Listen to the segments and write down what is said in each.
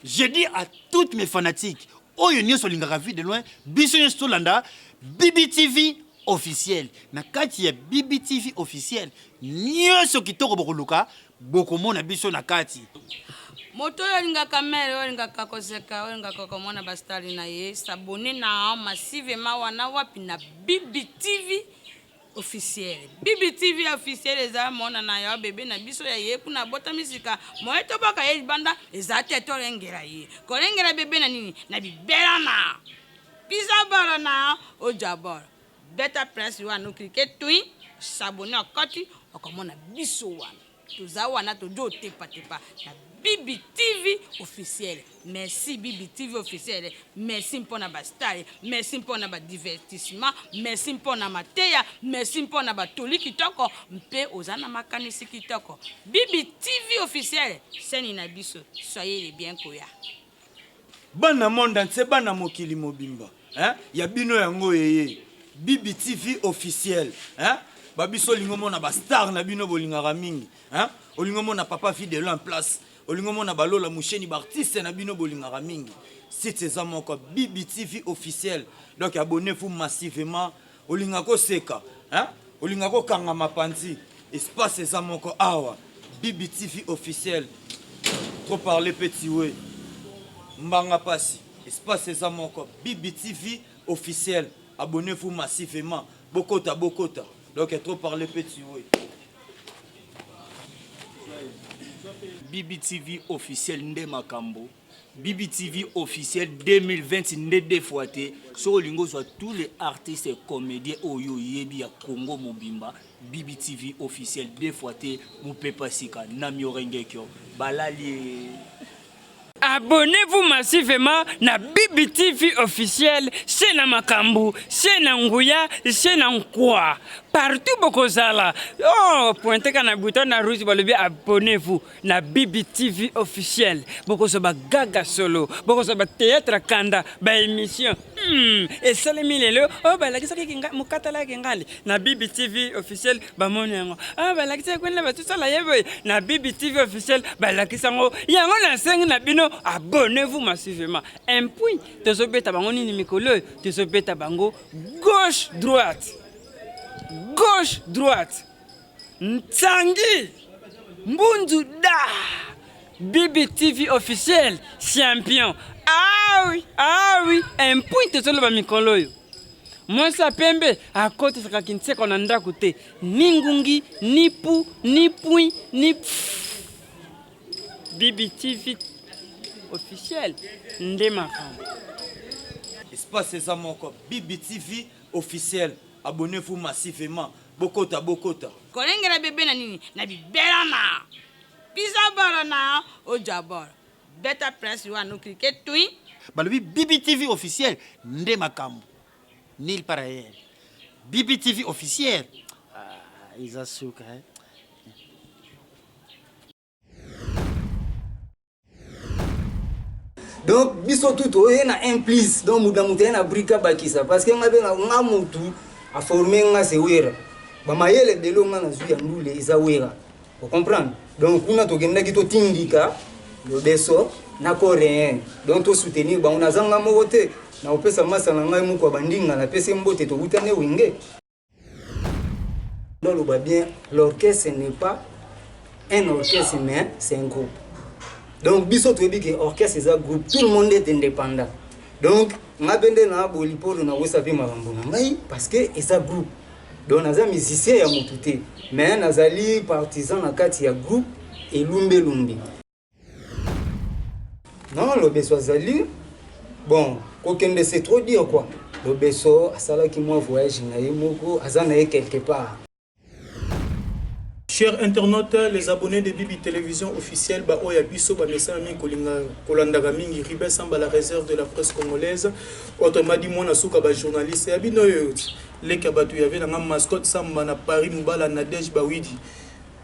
Je dis à toutes mes fanatiques, oyo nyonso lingaka vu de loin, biso nyonso tolanda BBTV officiel. Na kati ya BBTV officiel, nyonso kitoko bokoluka, bokomona biso na kati. Moto yo lingaka mere, yo lingaka koseka, yo lingaka komona bastari na ye, s'abonner na massivement wana wapi na BBTV officiel. BBTV officiel eza mona na ya bebe na biso ya ye kuna bota misika. Moeto baka ye banda ezate to lengera ye. Ko lengera bebe na nini? Na bibera na. Pisa bara na ojabara. Better press wana cricket twin, s'abonner akati okomona biso wana. Tuza wana tojo tepa na BBTV officiel. Merci BBTV officiel. Merci pour na bastari. Merci pour na divertissement. Merci pour na mateya. Merci pour na batoli kitoko. Mpe ozana makanisi kitoko. BBTV officiel. Seni na biso. Soyez les bien koya. Bana monde entier, bana mokili mobimba. Hein? Ya bino yango yeye. BBTV officiel. Hein? Babiso lingomo na bastar na bino bolingara mingi. Hein? Olingomo na papa fidèle en place. Olingomo na balola moucheni bartiste na bino bolingara mingi. C'est ça mon BBTV officiel. Donc abonnez-vous massivement. Olingako seka, hein? Olingako kanga mapanzi. Espace ça mon awa. BBTV officiel. Trop parler petit ouais. Mbanga pasi. Espace ça mon BBTV officiel. Abonnez-vous massivement. Bokota. Donc trop parler petit ouais. BBTV officiel Nde Makambo. BBTV officiel 2020 Nde Defoate. Sur lingo soit tous les artistes et comédiens Oyo Yebi à Congo Mobimba. BBTV officiel Defoate Moupepa Sika Namio Rengekyo. Balali. Abonnez-vous massivement na BBTV officiel, c'est na Makambu, c'est na Nguya, c'est na Nkwa. Partout bokozala. Oh, pointez quand na bouton na rouge balobi abonnez-vous na BBTV officiel. Bokoso ba gaga solo, bokoso ba théâtre kanda, ba émission. Et salemi lelo, oh ba la kisa kinga mukatala kingali na BBTV officiel ba moni yango. Ah ba la kisa kwenda ba tout ça la yebe na BBTV officiel ba la kisa ngo yango na sengi na bino. Abonnez-vous massivement. Un point, tu te bêta bango ni mikolo, tu te bêta bango gauche droite. Gauche droite. Ntangi. Mbundu da. BBTV officiel champion. Ah oui, un point tu te le ba mikolo yo. Moi ça pembe à côté ça kinse qu'on anda côté. Ningungi, ni pou, ni point, ni BBTV officiel Nde Makambo. Espace ça mon BBTV officiel. Abonnez-vous massivement. Bokota. Kolengera bebe na nini? Na bibera na. Pisa bara na ojabara. Better press wana cricket twin. Balobi BBTV officiel Nde Makambo. Nil par ailleurs. BBTV officiel. Ils assument hein. Donc biso tout oye na implice donc muda muta na brika bakisa parce que ngabe nga mutu a formé nga se wera ba mayele de lo nga na zuya ndule isa wera vous comprenez donc kuna to kenda kito tindika le beso na coréen donc to soutenir ba on azanga mokote na opesa masala ngai muko bandinga na pese mbote to butane winge donc le ba bien l'orchestre n'est pas un orchestre mais c'est un groupe. Donc, biso tu dis que orchestre c'est un groupe, tout le monde est indépendant. Donc, nga bende na bolipo na wosapi makambo na ngai parce que c'est un groupe. Donc, naza musicien ya mutute, mais nazali partisan na kati ya groupe et lumbe. Non, le beso azali bon, kokende c'est trop dire quoi. Le beso asala ki moi voyage na yemoko azana quelque part. Chers internautes, les abonnés de Bibi Télévision officielle, ba oya biso ba message mi kolinga kolandaka mingi ribe samba la réserve de la presse congolaise. Autrement dit mona suka ba journaliste ya bino yo. Les kabatu yave na mascotte samba na Paris Mbala Nadège Bawidi.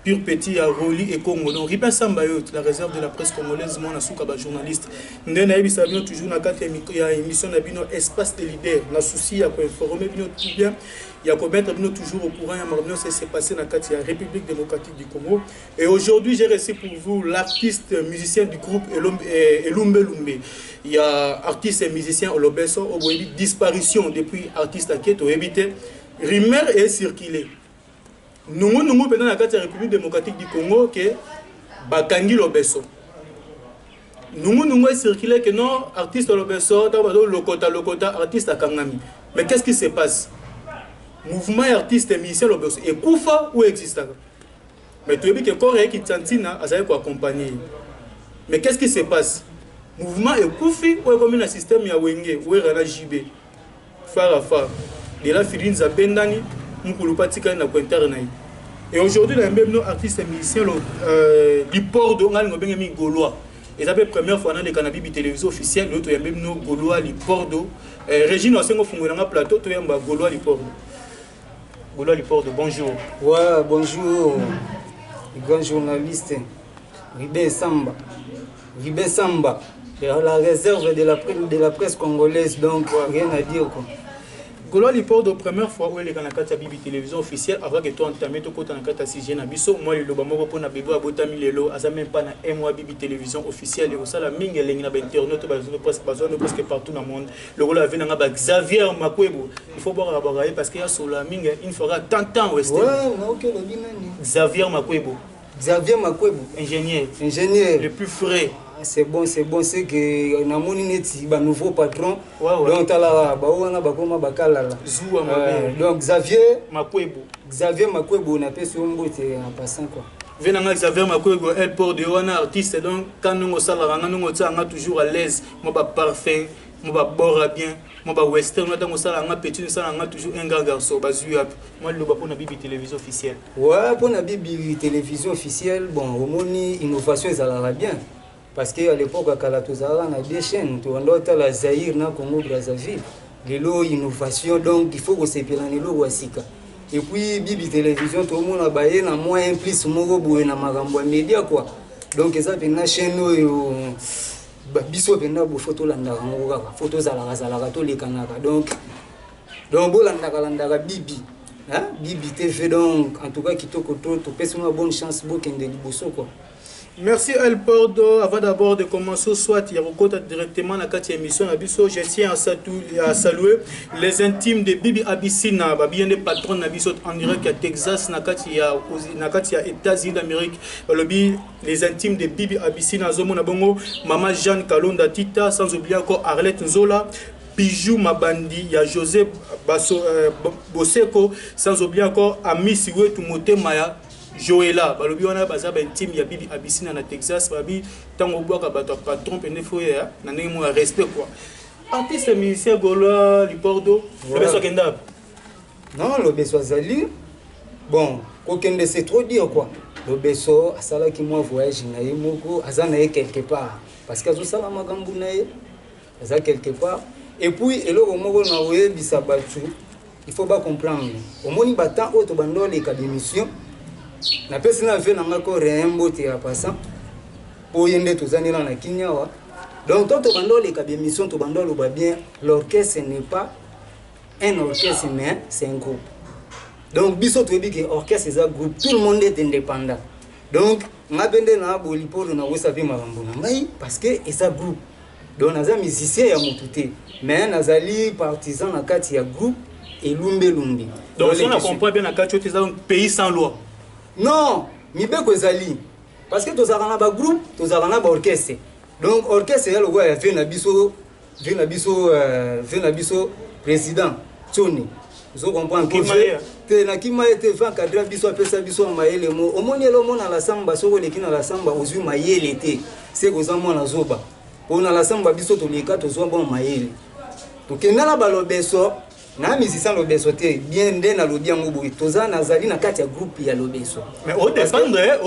Pur petit à Roli et Congo. Donc ribe samba yo la réserve de la presse congolaise mona suka ba journaliste. Ndena yebi sabino toujours na kati ya émission na bino espace de leader. Na souci à informer bino tout bien. il y a qu'on mettre toujours au courant, il y a ce qui s'est passé dans la République démocratique du Congo. Et aujourd'hui, j'ai reçu pour vous l'artiste musicien du groupe Elumbe Lumbe. Il y a artiste et musicien Olobeso, disparition depuis artiste Aketo, évité. Rumeur est circulée. Nous pendant la République démocratique du Congo que Bakangi Lobeso. Nous est circulé que non, artiste Lobeso, Lokota, artiste Akangami. Mais qu'est-ce qui se passe? Mouvement artiste et musicien Lobeso et Koufa ou existe? Mais tu as vu que Corée qui Tantina a accompagner. Mais qu'est-ce qui se passe? Mouvement et Koufi ou est comme un système ya Wenge ou est Rana JB. Farafa. De la Filine Zabendani, Mukulupatika na Quinternaï. Et aujourd'hui, il y a même nos artistes et musiciens du port de Ngalngobengemi Gaulois. Et ça fait la première fois dans les cannabis télévision officielle, il y a même nos Gaulois du port d'eau. Régine Osengo Fungolanga Plateau, il y a Gaulois du port d'eau. Gaulois du port d'eau, bonjour. Ouais, bonjour, grand journaliste. Ribé Samba. Ribé Samba. La réserve de la presse congolaise, donc rien à dire quoi. Gaulois du port d'eau, première fois où il y a la Bibi télévision officielle, avant que toi entamé ton côté dans la CG Nabiso, moi le Lobamo pour na bébé abotami lelo, asa même pas na un mois Bibi télévision officielle, et ça la mingue lengi na internet, presque partout dans le monde. Le rôle avait na Xavier Makwebo. Il faut boire à parce qu'il y a sur la mingue, il fera tant ouest. Ouais, ok, le binani. Xavier Makwebo. Xavier Makwebo. Ingénieur. Ingénieur. Le plus frais. C'est bon, c'est que na moni neti ba nouveau patron. Ouais. Donc tala ba wana ba koma bakala. Zoua donc Xavier Makwebo. Xavier Makwebo na pesi ombote en passant quoi. Venanga Xavier Makwebo elle port de wana artiste donc quand nous sala ngano tsanga toujours à l'aise, moi ba parfait, moi ba bora bien, moi ba western dans sala nga petit sala nga toujours un grand garçon ba zuap. Moi le ba pour na Bibi télévision officielle. Ouais, pour na Bibi télévision officielle, bon, omoni innovation ça la bien. Parce qu'à l'époque, à Kalatozara, on a des chaînes. On a la Zaïre, na Congo, Brazzaville. L'élo, innovation, donc il faut que c'est pélanelo ou asika. Et puis, Bibi Télévision, tout le monde a baillé, na moins un plus, mon beau, na magambo média, quoi. Donc, ça, c'est une chaîne, biso, benda, bo photo landara, photos à la razalato, les canards. Donc, bo landara, Bibi. Hein? Bibi TV, donc, en tout cas, qui te coûte, tu peux une bonne chance, beaucoup de liboso, quoi. Merci El Pordo. Avant d'abord de commencer, soit il y a directement dans la émission. Je tiens à saluer les intimes de Bibi Abyssina, bien des patrons Nabiso en direct à Texas, il y a États-Unis d'Amérique. Les intimes de Bibi Abyssina, Zomona Bongo, Maman Jeanne Kalonda Tita, sans oublier encore Arlette Nzola. Bijou Mabandi, il y a José Boseko, sans oublier encore Ami Siwe Tumote Maya. Joëla, balobi wana baza ba intime ya Bibi Abyssina na Texas, babi tango boaka bato patron pene foye na ndenge mo respect quoi. Artiste musicien Gaulois du Pordo, le beso kenda. Non, le beso azali. Bon, kokende c'est trop dire quoi. Le beso asala ki moi voyage na yemoko, azana quelque part parce que azosala makambu na ye. Aza quelque part et puis eloko moko na oye bisabatu. Il faut pas comprendre. Au moni batan auto bando les cas d'émission. Na pesi na fait nanga ko rembo te apasa po yende tozani na kinyawa donc toto bando les cas d'émission to bando lo ba bien l'orchestre n'est pas un orchestre mais c'est un groupe donc biso to bi que orchestre c'est un groupe tout le monde est indépendant donc ngabende na bolipo na wesa pe marambo na ngai parce que c'est un groupe donc naza musicien ya mutute mais nazali partisan na kati ya groupe Elumbe Lumbe donc on a compris bien na kati c'est un pays sans loi. Non, mibeko ezali parce que tozalana ba groupe, tozalana ba orchestre. Donc orchestre ya logo ya fait na biso président Tony. Vous comprenez que te na kima était va cadre biso apesa biso maele mo. Omoni elo mona la samba soko lekina la samba ozui maele te. C'est ko zamo na zoba. Pona la samba biso to leka to zo bon maele. To kenala ba lobeso na musicien lobeso te bien nde na lobia ngoboyi toza nazali na kati ya groupe ya lobeso mais au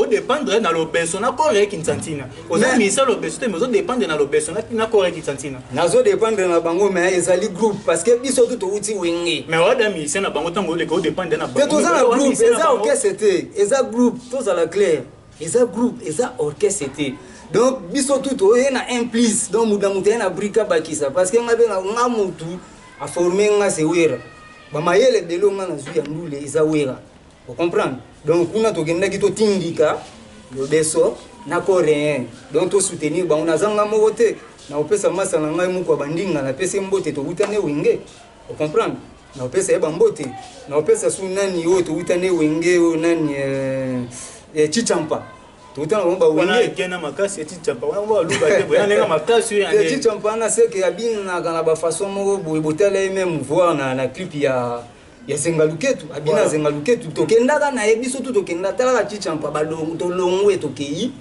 dépendre na lobeso na correct Kinsantina oza musicien lobeso te mais au dépendre na lobeso na correct Kinsantina nazo dépendre na bango mais ezali groupe parce que biso tout outi wenge mais au musicien na bango tango le ko dépendre na bango toza na groupe eza orchestre te eza groupe toza la clair eza groupe eza orchestre te donc biso tout oye na implice donc mudamuta na brika bakisa parce que ngabe na ngamutu a formé nga sewera bamayele belo nga na zwi ya ndule eza wera vous comprendre donc kuna tokendaki totindika lobeso na coréen donc to soutenir bango nazanga moko te na opesa masa na ngai moko bandinga na pesa mbote to utane wenge vous comprendre na opesa yeba mbote na opesa su nani yo to utane wenge o nani chichampa to utana bomba wenge kena makasi chichampa wana ba luba te boya lenga makasi ya chichampa na seke abina kana ba façon moko boy botala même voir na clip ya Zengaluketu abina Zengaluketu tokendaka na yebiso tu tokenda tala chichampa balongo to longwe tokei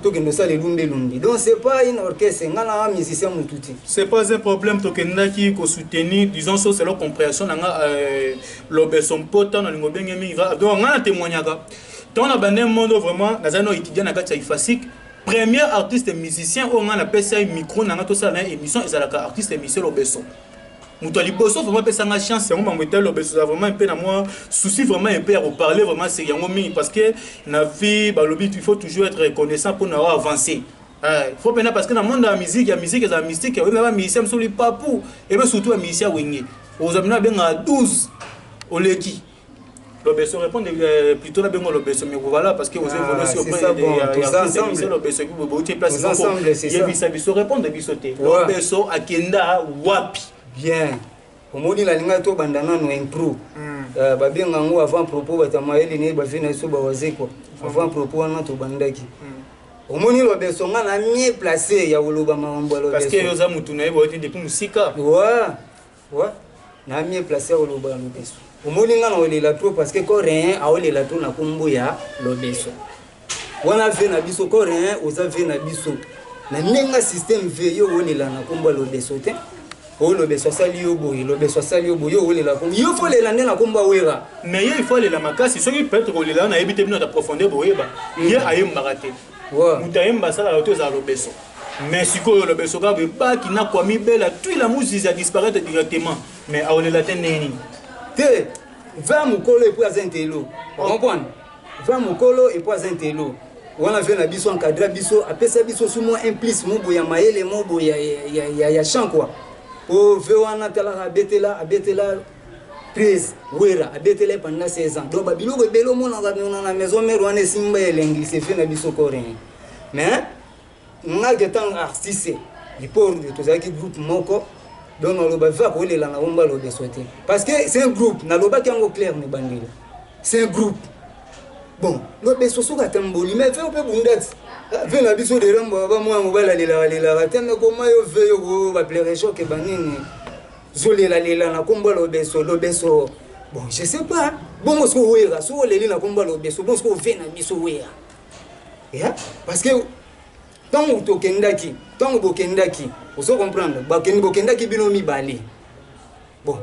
tokendo ça les lumbe donc c'est pas une orchestre ngana musicien mututi c'est pas un problème tokenda ki ko soutenir disons ça c'est leur compréhension nga lobeson pota na lingo benge mi va donc ngana témoignaka dans la bande monde vraiment nazano étudiant na kati ifasik premier artiste musicien au ngana pesa micro na to ça na émission ezalaka artiste musicien lobeson Moutali Bosso vraiment pesa nga chance yango bangotel lobeso vraiment un peu na moi souci vraiment un peu à parler vraiment c'est yango mingi parce que na vie balobi il faut toujours être reconnaissant pour avoir avancer. Il faut bien parce que dans le monde de la musique, il y a musique et la mystique, il y a musicien sur les papou et bien surtout un musicien wingé. Aux amina bien à 12 au leki. Lobeso répond plutôt la bien lobeso mais voilà parce que vous avez aussi auprès des lobeso qui vous boutez place ensemble c'est ça. Il y a biso répondre bisoté. Lobeso akenda wapi. Bien. Omoni la linga to bandana no impro. Babenga ngo avant propos batamaeli ne bafina so bawaze quoi. Avant propos wana to bandaki. Omoni lobeso nga na mie placé ya woloba mambo lobeso. Parce que yoza mutu na ebo depuis musika. Ouais. Na mie placé ya woloba lobeso. Omoni nga na olela trop parce que coréen a olela trop na kombo ya lobeso. Wana ve na biso coréen oza ve na biso. Na nenga système ve yo olela na kombo lobeso te. Lobeso sali yo boy lobeso sali yo boy yo olela kombo yo faut lela ndena kombo wera mais il faut lela makasi soki peut-être olela na ebite bino ta profondeur boyeba ye ayemba te mutayemba sala to za lobeso mais siko lobeso ka ba ki na kwa mi bela tout la musique a disparaître directement mais olela te neni te va mukolo et puis azentelo comprendre va mukolo et puis azentelo wana vient na biso encadrer biso apesa biso sumo implice mo boya maele mo boya ya chant quoi o vewana tala abetela prise wera abetela pendant 16 ans donc babiloko belo mona na maison mère wana simba elengi se fait na biso coréen mais nga getan artiste lipor de tozaki groupe moko donc on loba va ko lela na bomba lo besoté parce que c'est un groupe na loba kango clair ne bandila c'est un groupe bon lo beso soka tamboli mais fait un peu bundati ve na biso de rambo ba moi mobala lela tena ko mayo ve yo ba plaire choc e banini zolela na komba lo beso bon je sais pas bon ce ko wera so leli na komba lo beso bon ce ko ve na biso wera ya parce que tant bokendaki vous comprendre ba bokendaki bino mibali bon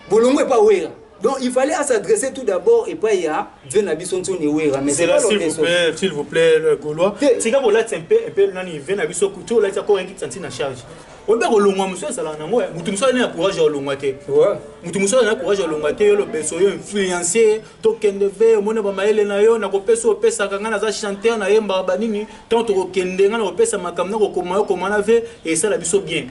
bolongwe pas wera. Donc il fallait s'adresser tout d'abord et pas il y a Venabiso Ntoni Wera mais c'est là s'il vous plaît le Gaulois c'est quand là c'est un peu nani Venabiso Kuto là ça ko en qui na charge on peut kolongwa monsieur sala na moi mutu muso na courage olongwa te mutu muso na courage olongwa te yo le beso yo influencer to kende ve mona ba maele na yo na ko pesa kanga na za chanteur na yemba banini tant to kende nga na ko pesa makamna ko koma na ve et ça la biso bien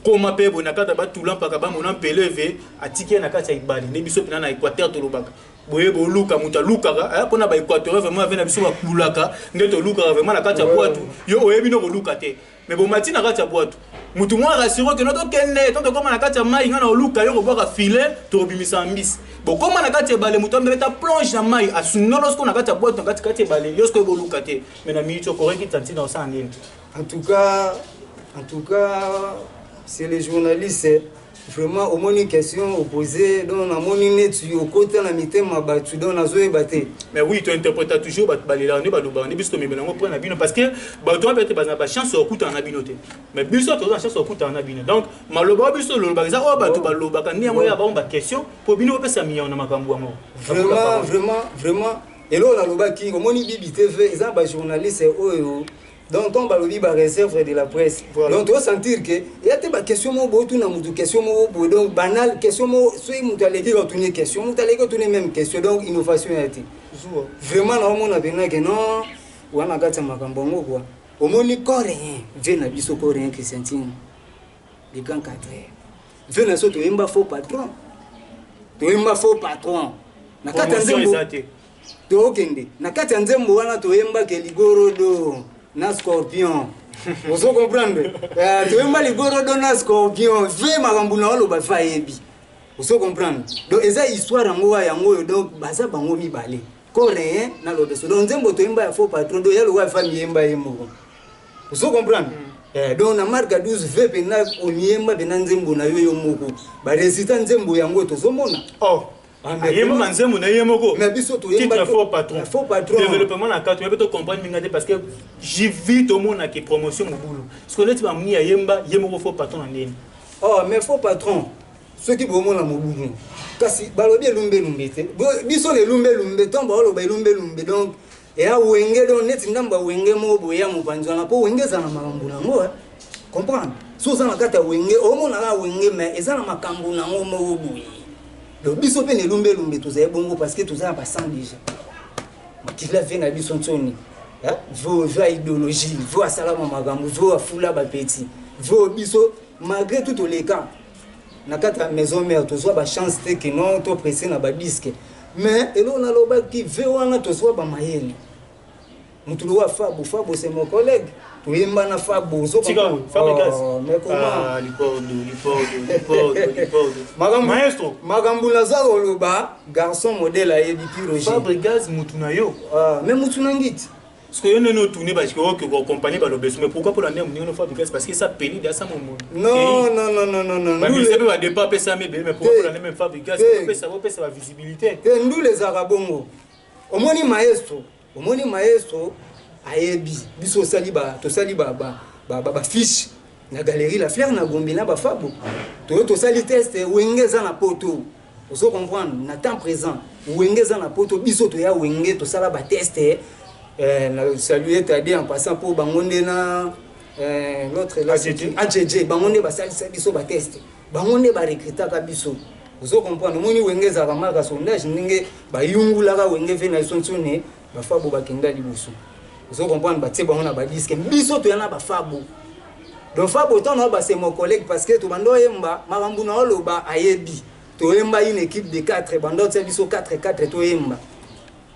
Koma pe bo nakata ba tulan pa ka ba mona peleve atike na kati ya ibali ne biso pina na Équateur to lobaka boye bo luka muta luka ka pona ba Équateur vraiment avec na biso ba kulaka ndeto luka vraiment na kati ya boatu yo oyebi no ko luka te mais bo mati na kati ya boatu mutu mwa rassure que notre kende tant koma na kati ya mai ngana luka yo ko boka filet to bimisa mbisi bo koma na kati ya bale mutu mbeta plonge na mai asuno lorsqu'on na kati ya boatu na kati ya bale lorsqu'on bo luka te mais na mi to ko rengi tanti na sa ndeni en tout cas c'est les journalistes vraiment au moins une question opposée donc na moni net yo côté na mitema batu donc na zoe baté mais oui tu interprètes toujours balela ne baluba ne biso mebena ngo prendre bino parce que bato peut-être ba chance okuta na bino te mais biso to chance okuta na bino donc maloba biso lo ba za o bato baloba ka ni ya ba question pour bino pesa miya na makambo amo vraiment et là on a loba ki moni bibi TV ils ba journaliste oyo donc on va le ba réserve de la presse donc tu vas sentir que il y a des questions mo botu na mutu question mo bo donc banal question mo soit mutu aleki retourner question mutu aleki retourner même question donc innovation ya ti vraiment na on a bena que non wana kata makambo ngo quoi au moni coréen vena biso coréen qui sentine les grands cadres vena so to imba faux patron toyemba faux patron na kati ya nzembo tookende na kati ya nzembo wana toyemba ke ligorodo na scorpion ozo comprendre toyemba ligorodo na scorpion ve makambo na oloba fa yebi ozo comprendre donc eza histoire yango donc baza bango mibale coréen na lobeso donc nzembo toyemba ya faux patron do yalo wa famille yemba yembo ozo comprendre donc na marka 12 ve pena onyemba bena nzembo na yo moko ba résultat nzembo yango tozomona ayemba manzembo na ye moko mais biso toyemba faux patron développement na carte mais to comprendre minga parce que j'ai vu tout monde qui promotion au boulot ce que tu vas muni ayemba yemoko faux patron ndeni mais faux patron ceux qui bomona mobumu kasi balobi lumbe te biso le lumbe tomba oloba lumbe donc et a wenge donc neti ndamba wenge mo boya mo panzana po wenge za na makambo nango comprendre so za na kata wenge omona la wenge mais eza na makambo nango mo boyi donc biso pe ne lumbe toza bongo parce que toza pas sans déjà makila vient na biso ntoni vo idéologie vo salama makambo vo afula ba petit vo biso malgré tout les cas na kata maison mère toza ba chance te que non to pressé na ba disque mais elo na loba ki ve wana toza ba mayele mutulo wa Fabo c'est mon collègue toyemba na Fabo zo mais comment lipordo maestro makambo na za loba garçon modèle ayebi Roger Fabregas mutuna yo mais mutuna ngiti parce que yo no tourner parce que compagnie ba lobeso mais pourquoi pour la name no Fabregas parce que ça péni dans ça moment non mais ça peut départ ça mais pourquoi pour la name Fabregas ça va visibilité nous les arabongo omoni maestro ayebi biso saliba to saliba ba fiche na galerie la fleur na gombi na ba Fabo to sali test wengeza na poto oso comprendre na temps présent wengeza na poto biso to ya wenge to sala ba test na saluer tadi en passant pour bangonde na l'autre là AJJ bangonde ba sali biso ba test bangonde ba recruter ka biso oso comprendre moni wengeza ka maka sondage ninge ba yungula ka wenge ve na sontsone ba Fabo ba kenda libuso oso comprendre ba tie bango na ba disque biso to yana ba Fabo donc Fabo ton ba c'est mon collègue parce que to bando yemba makambu na oloba ayebi to yemba une équipe de 4 bando tse biso 4 to yemba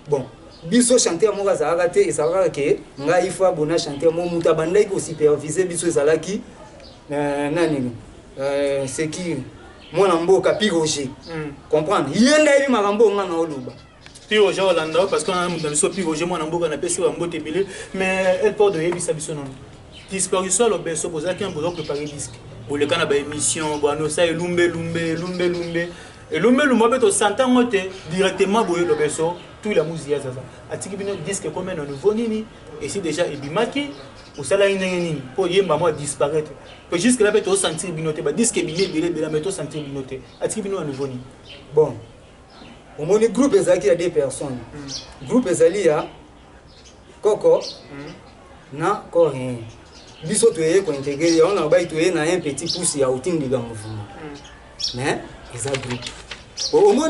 bon biso chanter mo za raté et ça va que ngai Fabo na chanter mo muta bandai ko superviser biso ezalaki nani c'est qui mwana mboka Roger comprendre yenda yebi makambo nga na oloba Roger Orlando parce qu'on a mis Roger mwana mboka na pesi wa mbote belé mais elle porte de yebisa biso non disparition le beso posa qui en besoin préparer disque pour le kana ba émission bon ça lumbe et lumbe beto santan mote directement boye le beso tout la musique ça atiki bino disque comme un nouveau nini et si déjà ebimaki ou ça là nini pour yemba moi disparaître pour jusque là beto sentir binoté ba disque bilé la meto sentir binoté atiki bino un nouveau nini bon au moins groupe ezaki ya 2 personnes groupe ezali ya Coco na Coréen biso toye ko intégrer on a ba toye na un petit pouce ya outindiga mouvement mais eza groupe au moins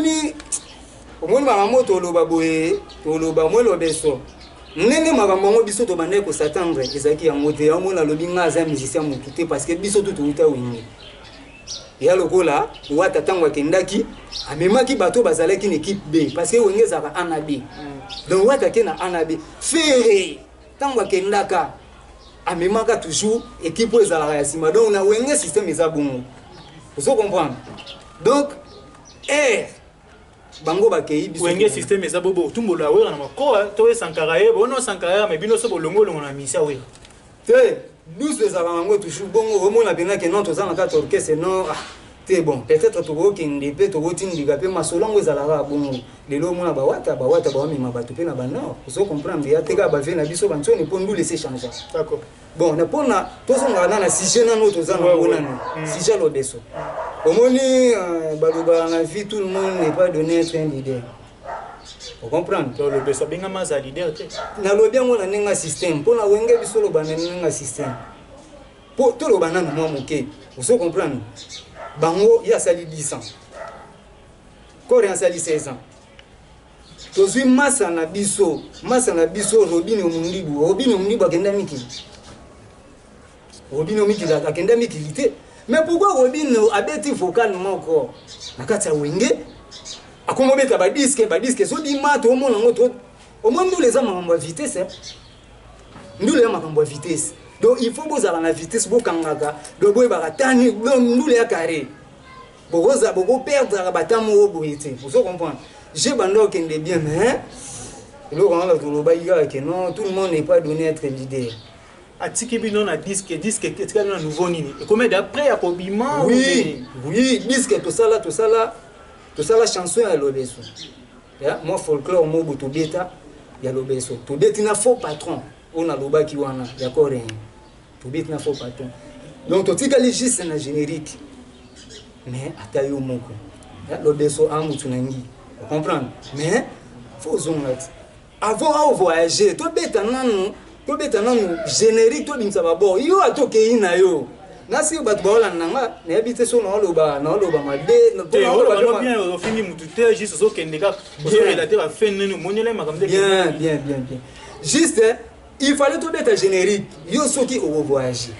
makambo toloba boye toloba mo lobeso nene makambo ngo biso to bande ko s'attendre ezaki ya mote ya mona lobi nga za musicien motuté parce que biso tout uta wingi ya lokola wata tangwa kendaki amemaki bato bazalaki une équipe B parce que wenge zaka A na B donc wata ke na A na B ferré tangwa kendaka amemaka toujours équipe ezalaka ya sima donc na wenge système eza bongo vous comprendre donc bango bakei biso wenge système eza bobo tumbola wera na makoa to sankara ye bono sankara mais bino so bolongo na misa we te 12 ezalaka bango toujours bongo omona pena ke non toza na kati orchestre non te bon peut-être tokokende mpe tokotindika mpe masolongo ezalaka bongo lelo omona bawata bawamema bato mpe na banor ozo comprendre ya teka bave na biso bantsoni mpo ndule se change d'accord bon na mpona tozongaka na sujet nano toza na ngo nano sujet lobeso omoni balobaka na vie tout le monde n'est pas donné être un leader vous comprenez le beso benga maza leader te na lobi yango na nenga système mpona wenge biso loba na nenga système po to loba nano mwa moke vous comprenez bango ya sali 10 ans kore ya sali 16 ans tozwi masa na biso Robino Mundibu akenda mikili akenda mikili te mais pourquoi Robino abeti vocal moko na kati ya wenge Comment mettre ba disque so bima to mona ngoto au moins nous les amants en vitesse nous les amants en vitesse donc il faut bozala na vitesse bo kangaka donc boy baratani nous les carré boza boko perdre batamo boité vous comprenez j'ai bando kende bien mais le rend la toloba ya que non tout le monde n'est pas donné à être leader atiki bino na disque etika na nouveau nini et combien d'après ya kobima oui disque tout ça la chanson ya lobeso ya moi folklore mo butu beta ya lobeso to beta na faux patron on a loba ki wana ya coréen to beta na faux patron donc to tika juste na générique mais atayo moko ya lobeso amu tunangi comprendre mais faut zongat avant à voyager to beta nanu générique to binsa babo yo atoke ina yo nasi bat bola nanga na habite so na loba made na to bien au fini mutute juste so kendeka so relater à fin nenu monele makamde bien juste il fallait to beta générique yo soki au voyager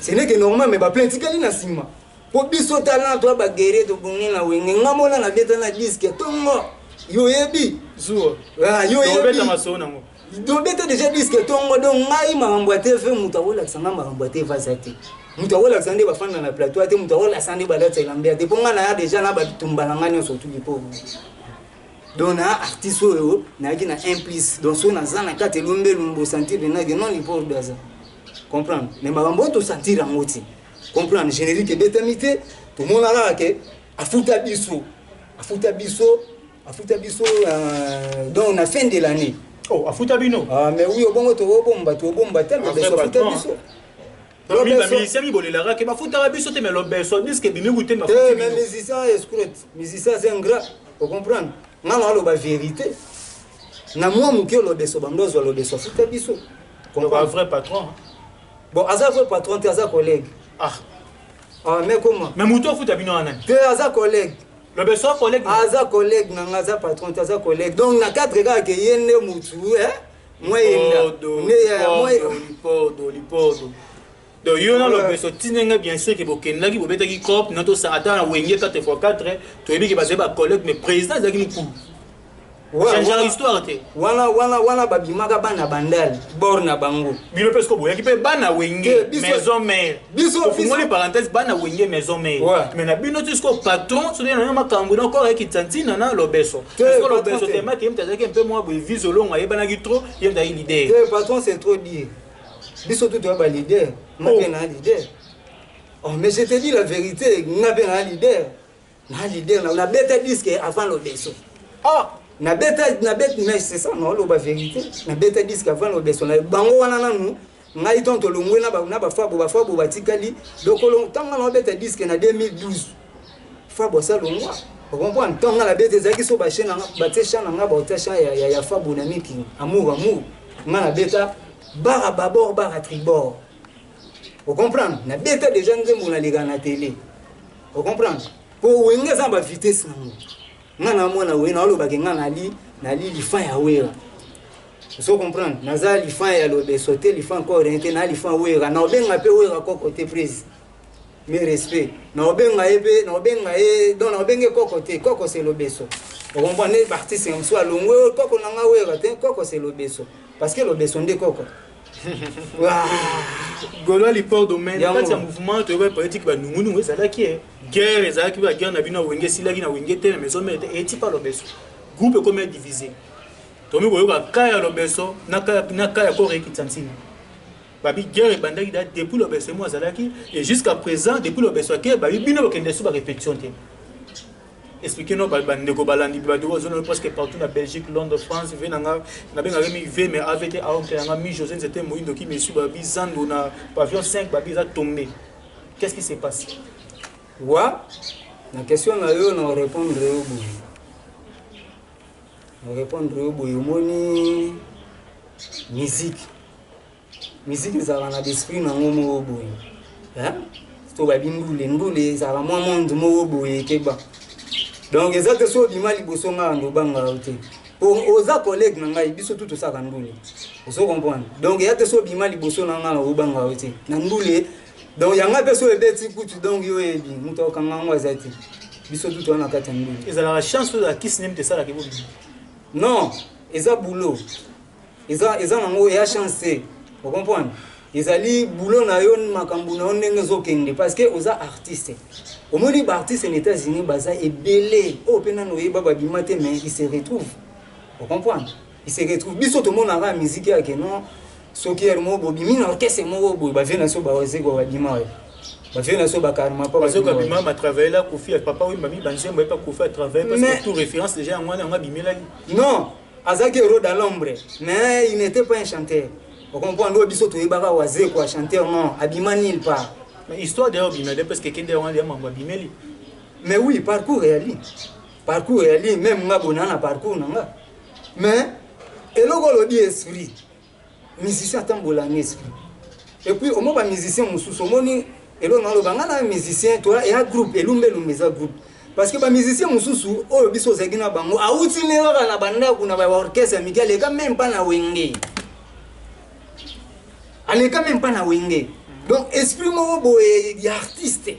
ce n'est que normal mais ba plentikali na sima po biso talent to ba guerre to buni na wenge ngamona na beta na disque tongo yo yebi zuo yo yebi beta masona ngo donc beta déjà disque tongo donc ngai makambo TV mutawola kisanga makambo TV azati mutawola kisande bafanda na plateau ate mutawola sande balata ilambia te ponga na déjà na batumba ngani surtout les pauvres donc na artiste oyo na ki na implice donc so na zana kate lombe lumbo sentir na non les pauvres daza comprendre mais makambo to sentir ngoti comprendre générique betamité tout monde là que afuta biso donc na fin de l'année. Oh, afuta bino. Ah mais oui, obongo to bomba tellement beso afuta biso. Donc les musiciens mi bolela ke bafuta biso te mais lo beso disque bimi goûter ma futa. Mais musicien escroc, musicien c'est ingrat, vous comprendre. Ngalo ba vérité. Na moi muke lo beso bandozo lo beso afuta biso. Comme un vrai patron. Bon, aza vrai patron, tu as collègue. Ah mais comment? Mais muto afuta bino anani. Tu as collègue. Le beso collègue. Aza collègue na aza patron, tu as collègue. Donc na 4 gars que yene mutu moi lipordo. Donc yo na le beso tinenga bien sûr que bokenda ki bobeta ki cop na to sa ata na wenge 4x4 to ebi ki baze ba collègue mais président zaki mukulu. Changer histoire te. Wana babimaka bana bandal bor na bango. Bino pesko boya ki pe bana wenge maison mère. Biso les parenthèses bana wenge maison mère. Mais na bino tisko patron so na makambo na ko ki tantina na lobeso. Parce que lobeso te maki mtazaki un peu moins vise longa yebana ki trop yenda leader. Le patron c'est trop dire. Biso tout doit ba leader. Ngabe na leader. Oh mais je te dis la vérité, ngabe na leader. Na leader na beta disque avant lobeso. Ah na beta mais c'est ça non lo ba vérité na beta disque avant lo beso na bango wana nanu ngai tonto longwe na ba fabo batikali dokolo tanga na beta disque na 2012 fabo ça longwa on comprend tanga la beta zaki so ba chena ba tesha na nga ba tesha ya fabo na miki amour na beta bara babor bara tribord on comprend na beta déjà nzembo na liga na télé on comprend pour wengeza ba vitesse na ngana mwana we na lo bakenga na li li fa ya wera so comprendre naza li fa ya lo besote li fa encore rien na li fa wera na obenga pe wera ko côté prise mais respect na obenga ebe na obenga donc na obenge ko côté koko c'est lo beso on comprend les artistes comme soit longo koko na nga wera te koko c'est lo beso parce que lo beso ndé koko Golo l'iport domaine quand il mouvement tu vois politique ba nungu ça là qui est guerre ça qui va guerre na bino wenge sila qui na wenge te mais so mais et ti pas lo beso groupe comme divisé to mi boyo ka ya lo beso na ka ya ko rekitsantina babi guerre bandaki da depuis lo beso moi ça là qui et jusqu'à présent depuis lo beso que babi bino bakende su ba répétition te expliquer nos bandeko balandi badoko zone presque partout na Belgique Londres France venanga na benga mi ve mais avec a on nga mi José c'était moindo qui me suba bizando na pavillon 5 babi za tombé qu'est-ce qui s'est passé wa la question na yo na répondre au bout moni musique ça va na d'esprit na ngomo bout hein to babi ndule ça va moi monde mo bout keba. Donc ezate so bima liboso nga ndo banga ote pour oza collègue na ngai biso tout ça kandule oso comprendre donc yate so bima liboso na nga na banga ote na ndule donc yanga peso ebeti kutu donc yo ebi muto kanga ngwa zati biso tout wana kati ya ndule ezala la chance de qui cinéma de ça la kebo non eza boulot eza nango ya chance vous comprenez ezali boulot na yo makambo na yo ndenge ezokende parce que oza artiste omoni baartiste na États-Unis baza ebele oyo mpe nano oyeba babima te mais il se retrouve vous comprenez il se retrouve biso tomonaka musique yake non soki ere moko bobimi na orchestre moko boye bavie na so bawazekwa babima oyo bavie na so bakarima pa parce que babima ma travailler là kofi papa oui mami banzembo pas kofi à travailler parce que tout référence déjà en ngwana ngabimela non azaki héros dans l'ombre mais il n'était pas un chanteur vous comprenez ndo biso toyebaka wazekwa chanteur non abima nulle part mais histoire d'ailleurs bimela parce que kende wana ya mambo bimeli mais oui parcours réali même nga bonana parcours nanga mais eloko lodi esprit musicien tambola esprit et puis au moins ba musicien mususu omoni elo na lobanga na musicien toi et un groupe elumbe lumeza groupe parce que ba musicien mususu oyo biso zaki na bango auti ne waka na banda kuna ba orchestre Miguel et quand même pas na wenge allez quand même pas na wenge donc esprit mo boye di artiste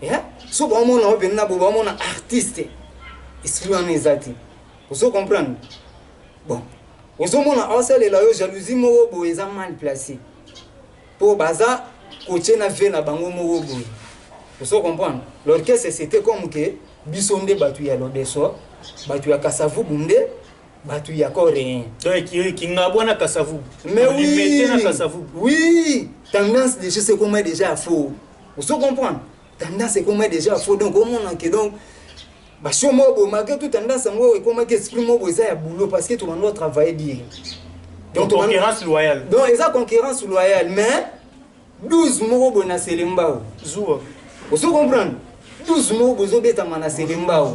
hein so ba mo na benna bo ba mo na artiste esprit en ezati vous comprenez bon vous avez la jalousie est mal placée. Pour baza, coacher na fait na bango mo vous comprenez? L'orchestre c'était comme que bisonde batu ya lodeso, batu ya kasavu bunde, batu ya coréen. Donc qui ngabona kasavu. Mais oui, na kasavu. Oui, tendance déjà c'est comment déjà faux. Vous comprenez? Tendance c'est comment déjà faux donc comment on que donc bah si on malgré tout tendance à moi comment qu'exprime moi ça ya boulot parce que tout le monde doit travailler bien donc concurrence loyale donc ils ont concurrence loyale mais 12 mots bona selemba zuwa vous comprenez 12 mots bozo beta mana selemba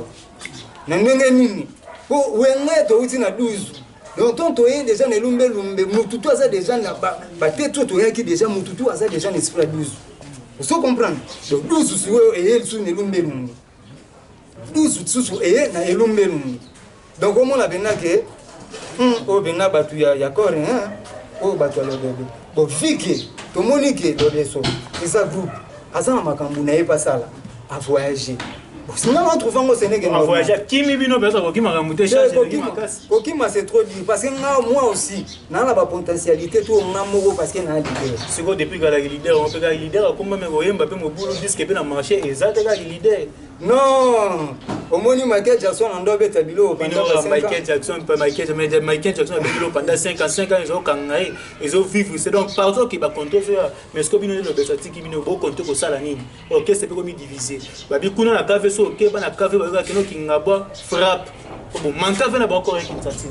na ndenge nini po wenge to uti na 12 donc tonto est déjà ne lumbe mututu aza déjà na ba teto to yaki déjà mututu aza déjà n'esprit 12 vous comprenez donc 12 si et elle sou ne lumbe 12 sous et na elumbe nungi donc on a bena que o bena batu ya coréen o batu ya lododo bon fike to monique do deso ça groupe azana makambu na yepa sala a voyager sinon on trouve au Sénégal a voyager kimi bino beza ko kima kamute charge ko kima c'est trop dur parce que moi aussi na la potentialité tout ngamo parce que na leader c'est quoi depuis que la leader on peut ga leader comme même ko yemba pe mo boulot disque pe na marché exact ga leader non omoni Michael Jackson ndo beta bilo pendant 5 ans Michael Jackson a bilo pendant 5 ans ils ont kangai ils ont vivre c'est donc partout qui va compter mais ce que bino le beta tiki bino bo compter ko sala nini OK c'est pas comme diviser ba bi kuna na cave so OK ba na cave ba kino kingaba frappe bon manka va na ba encore kintsati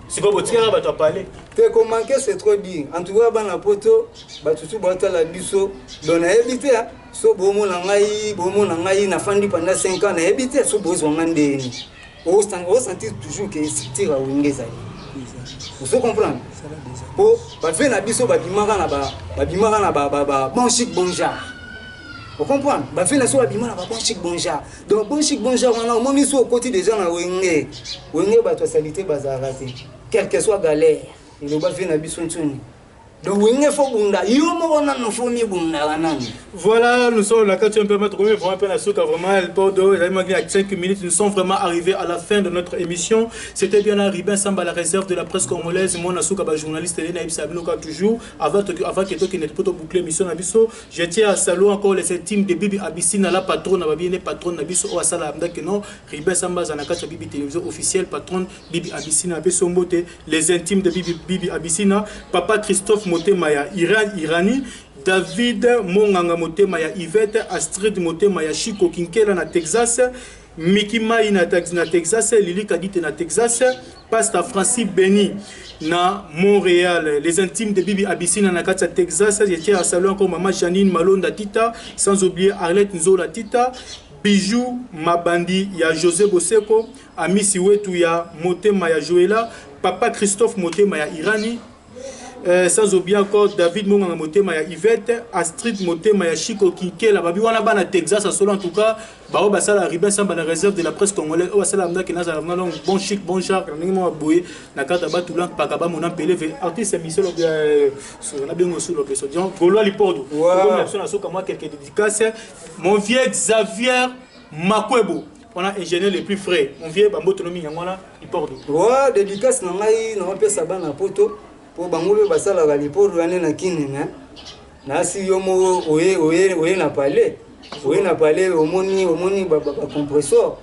c'est pas votre va te parler te ko manquer c'est trop dire en tout cas ba na poto ba tutu ba la biso dona éviter so bomo na ngai na fandi pendant 5 ans na habité so bozo ngandeni o sentir toujours que c'est tira wingeza vous comprenez po ba fait na biso ba bimaka na ba bon chic bon genre vous comprenez ba fait na so ba bimaka na ba bon chic bon genre donc bon chic bon genre on a moni so côté des gens na wenge ba to salité bazarate quel que soit galère il ba fait na biso ntuni. Donc, voilà, nous sommes là, quand tu peux mettre vraiment un peu la souka, vraiment, elle porte d'eau, il y a 5 minutes, nous sommes vraiment arrivés à la fin de notre émission. C'était bien arrivé, Samba, la réserve de la presse congolaise, moi, Nasuka, journaliste, Elena Ibsabinoka, toujours, avant que tu n'aies pas bouclé l'émission, je tiens à saluer encore les intimes de Bibi Abissina, la patronne, la patronne, Nabiso, ou à Salamda, que non, Ribin Samba, Zanakacha, Bibi Télévision officielle, patronne, Bibi Abissina, les intimes de Bibi Abissina, Papa Christophe Motemaya, Irani, David Monganga Motemaya, Yvette, Astrid Motemaya, Chico Kinkela na Texas, Mickey Mai na Texas, Lili Kadite na Texas, Pasteur Francis Beni na Montréal, les intimes de Bibi Abissina na Katsa Texas, je tiens à saluer encore Maman Janine Malonda Tita, sans oublier Arlette Nzola Tita, Bijou Mabandi, ya José Boseko, Ami Siwetu ya Motemaya Joëla, Papa Christophe Motemaya Irani, sans oublier encore David Monganga Motemaya Yvette, Astrid Motemaya Chico Kinkela, Babi wana bana Texas à solo en tout cas, bao basala Ribin Samba la réserve de la presse congolaise, o basala amda ki naza na bon chic bon genre, ningi mo boye na kata ba tulan pakaba mon appelé artiste émission sur la bien sur le so donc Golo Lipordo. Comme l'option à soka moi quelques dédicaces, mon vieux Xavier Makwebo. On a ingénieur les plus frais. On vient Bambotonomi Yangwana, il porte. Ouais, dédicace na ngai na pe sabana poto po bangobe basala ga liporu ane na kinina. Na si yomo oye na parler. Oye na parler omoni ba compresseur.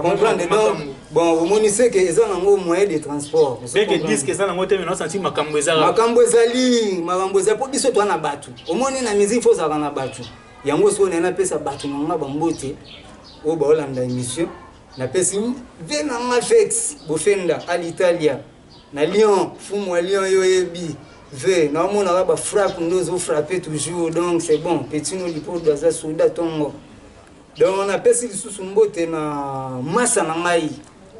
Comprendre donc bon omoni c'est que ils ont un moyen de transport. C'est que disent que ça na ngote mais on senti makambo ezala. Makambo za po biso to na batu. Omoni na musique faut ça na batu. Yango so na pesa batu na bambote. O ba olanda émission na pesi vena mafex bofenda à l'Italia na Lyon fumu à Lyon yoyebi ve na mona ba frappe nous ont frappé toujours donc c'est bon petit no lipo daza soda tongo donc on a pesi sous mbote na massa na ngai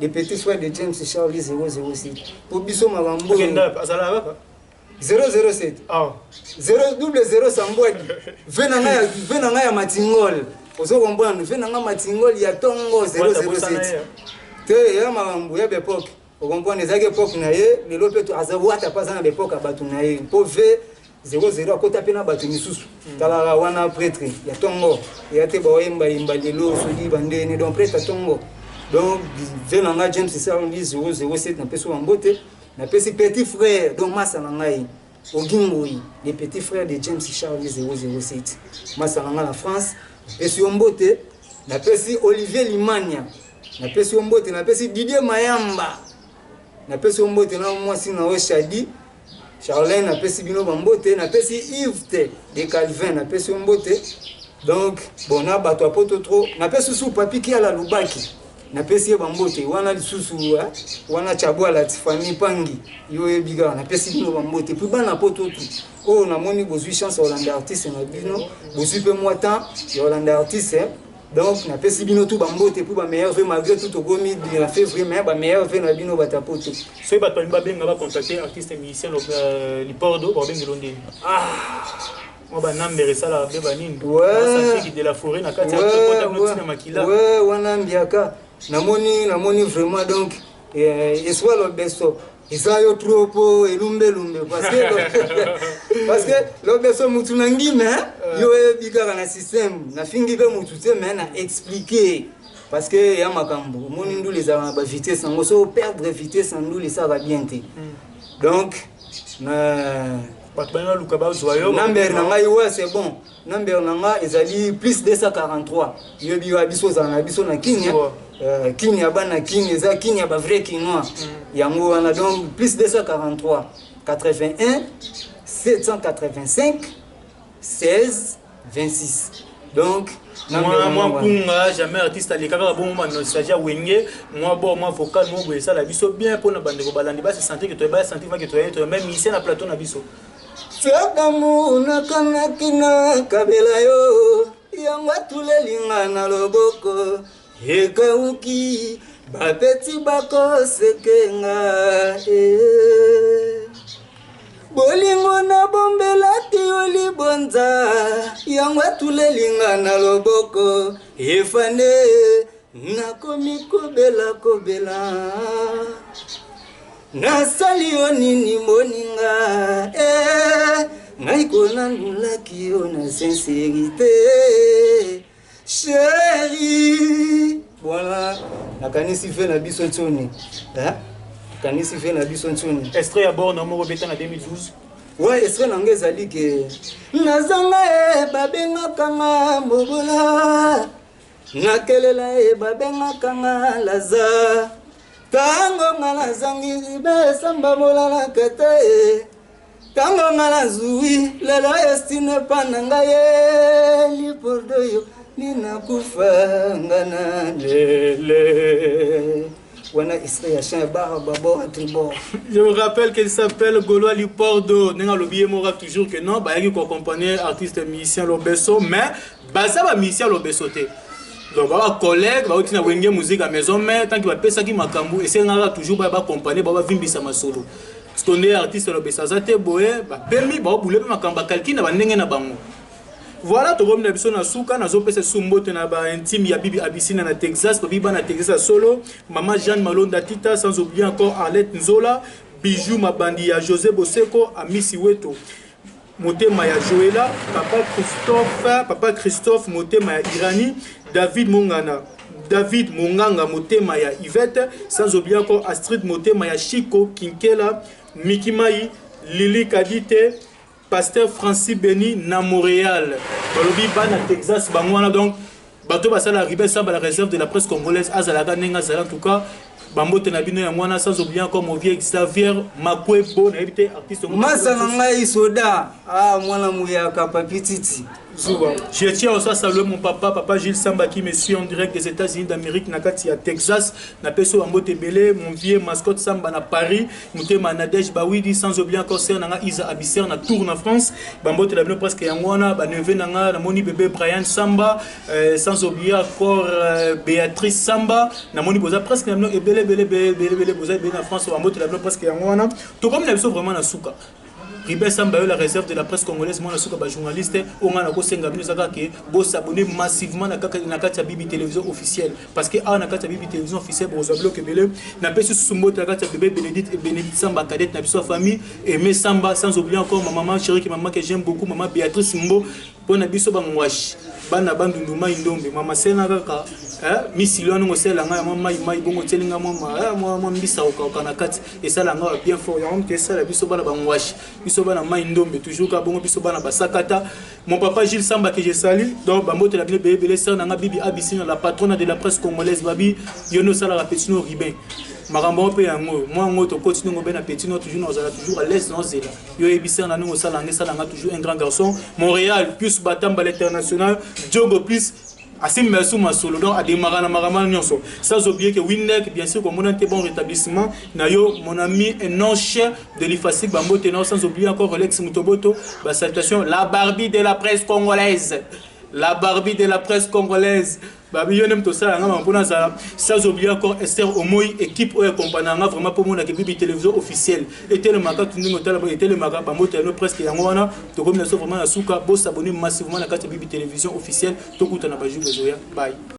les petits soins de James Charles 006 pour biso makambo 007 ah 000 sambwadi vena ngai matingol ozo comprendre fait nanga matingoli ya tongo 007 te ya mambo ya bepoke o comprendre ezaki époque na ye lelo pe to azawata pas na bepoke abatu na ye po ve 00 akota pe na batu misusu tala wana prêtre ya tongo ya te ba yemba lelo sodi bandeni donc prêtre tongo donc ve nanga James Charles 007 na peso mbote na pesi petit frère donc masa na ngai Ogingoi les petits frères de James Charles 007 masa na la France. Pesi Ombote, na pesi Olivier Limania, na pesi Ombote, na pesi Didier Mayamba, na pesi Ombote na mwasi na Oshadi, Charlène na pesi Bino Bambote, na pesi Yves de Calvin, na pesi Ombote. Donc, bon, na bato apoto trop, na pesi sous papi qui a la Lubaki, na pesi Bambote, wana lisusu, wana Chabwa la famille Pangi, yo biga, na pesi Bino Bambote, puis bana poto tout. Oh, on a moni bozui chance Hollande artiste na bino, bozui pe moi temps, Hollande artiste. Donc na pesi bino tout bambote pour ba meilleur vœu malgré tout au gomi de la février mais ba meilleur vœu na bino batapoto. Soy ba toni ba benga ba contacter artiste musicien li pordo ba benga londe. Ah. Moi ba nambere sala be ba nini. Ouais. Qui de la forêt na kati ya kota na makila. Ouais, wana mbiaka. Na moni vraiment donc et soit le besto. Isa yo trop elumbe parce que le beso mutu nangime yo bikaka na système na fingi be mutu te mais na expliquer parce que ya makambo moni ndule za ba vitesse ngo so perdre vitesse ndule ça va bien te donc na patbana lukaba zoyo number na ngai ouais c'est bon number na nga ezali plus 243 yo biwa biso za na biso na Kenya Kenya bana Kenya za Kenya ba vrai Kenya yango wana donc plus 243 81 785 16 26 donc moi kunga jamais artiste alikaka bon moi nostalgie wenge moi bon moi vocal moi boye ça la biso bien pour na bande ko balandi ba se sentir que tu ba sentir que tu même ici na plateau na biso Sadamu na kanakina kabela yo yango tulelinga na loboko Hekauki bapeti bako sekenga Bolingo na bombela tioli bonza yango tulelinga na loboko Efane na komiko bela na salio nini moninga ngai kona nulaki yo na sincérité chérie voilà nakanisi fe na biso ntoni kanisi fe na biso ntoni extrait à bord na mo beta na 2012 ouais extrait nanga ezali ke nazanga babengaka nga mobola nakelela babengaka nga laza tango ngala zangi be samba bolala kete tango ngala zui lelo estine pananga ye li pordoyo nina kufanga lele wana Israël chien babo atribo. Je me rappelle qu'elle s'appelle Goloa Lipordo nenga lobié mora toujours que non ba yaki ko accompagner artiste musicien Lobeso mais ba ça ba musicien Lobeso te. Donc ba collègue ba otina wenge musique à maison mais tant qu'il va pesa ki makambu et c'est ngara toujours ba accompagner ba vimbisa masolo. Parce qu'on est artiste Lobeso ça te boye ba permis ba boule pe makamba kalkina ba ndenge na bango. Voilà to comme na na suka na zo pesa sumbote na ba intime ya bibi Abissina na Texas ba biba na Texas solo maman Jeanne Malonda Tita sans oublier encore Arlette Nzola Bijou Mabandi ya José Boseko Amisi Weto Motema ya Joëla papa Christophe Motema ya Irani David Mongana, David Monganga Motema ya Yvette, sans oublier encore Astrid Motema ya Chico Kinkela, Miki Mai, Lily Kadite, Pasteur Francis Beni na Montréal. Balobi bana Texas bangwana donc bato basala Ribes Samba la réserve de la presse congolaise azalaka nenga zala en tout cas bambote na bino ya mwana sans oublier encore mon vieux Xavier Makwebo na habité artiste masa na ngai soda mwana muyaka papititi. Je tiens aussi à saluer mon papa Gilles Samba qui me suit en direct des États-Unis d'Amérique, Nakati à Texas, na peso Ambote Belé, mon vieux mascotte Samba na Paris, Moutema Nadej Bawidi, sans oublier encore Ser Nanga Isa Abisser na Tour na France, Bambote la presque Yangwana, Baneve Nanga, na Moni bébé Brian Samba, sans oublier encore Béatrice Samba, na Moni Boza presque na Belé Boza na France, Bambote la presque Yangwana, tout comme na biso vraiment na Souka. Ribes Samba la réserve de la presse congolaise, moi je suis journaliste, on a s'abonner massivement à la Bibi télévision officielle parce que à la Bibi télévision officielle pour Zablo Kebele n'a pas su sumbo la bébé Bénédicte et Bénédicte Samba cadette n'a pas famille et mes Samba sans oublier encore ma maman chérie qui maman que j'aime beaucoup maman Béatrice Sumbo pour nabiso bangwash bana bandunduma indombe mama sena kaka misilo no sela nga mama mai bongo telinga mama mbisa okana kati et ça la nga bien fort ya que ça la biso bana bangwash biso bana mai ndombe toujours ka bongo biso bana basakata mon papa Gilles Samba que je salue donc bambote la bébé bébé sœur nanga bibi Abissina la patronne de la presse congolaise babi yono sala la petino Ribin makambo pe yango moi ngoto continue ngo bena petino toujours à l'aise dans zela yo ebisa na ngo sala nga toujours un grand garçon Montréal plus Batamba l'international Diogo plus assez merci ma solo donc à démarrer na marama nyonso sans oublier que Winnek bien sûr comme on a un bon rétablissement na yo mon ami un non cher de l'Ifasik Bambo tenant sans oublier encore Alex Mutoboto bah salutation la Barbie de la presse congolaise babi yonem to sala ngama mpona sala sans oublier encore Esther Omoy équipe oyo accompagnanga vraiment pour mon Bibi télévision officielle et tellement ka tuningo tala et tellement ka bamoto no presque yango wana to comme na so vraiment na suka bo s'abonner massivement na Bibi télévision officielle to kuta na baju bezoya bye.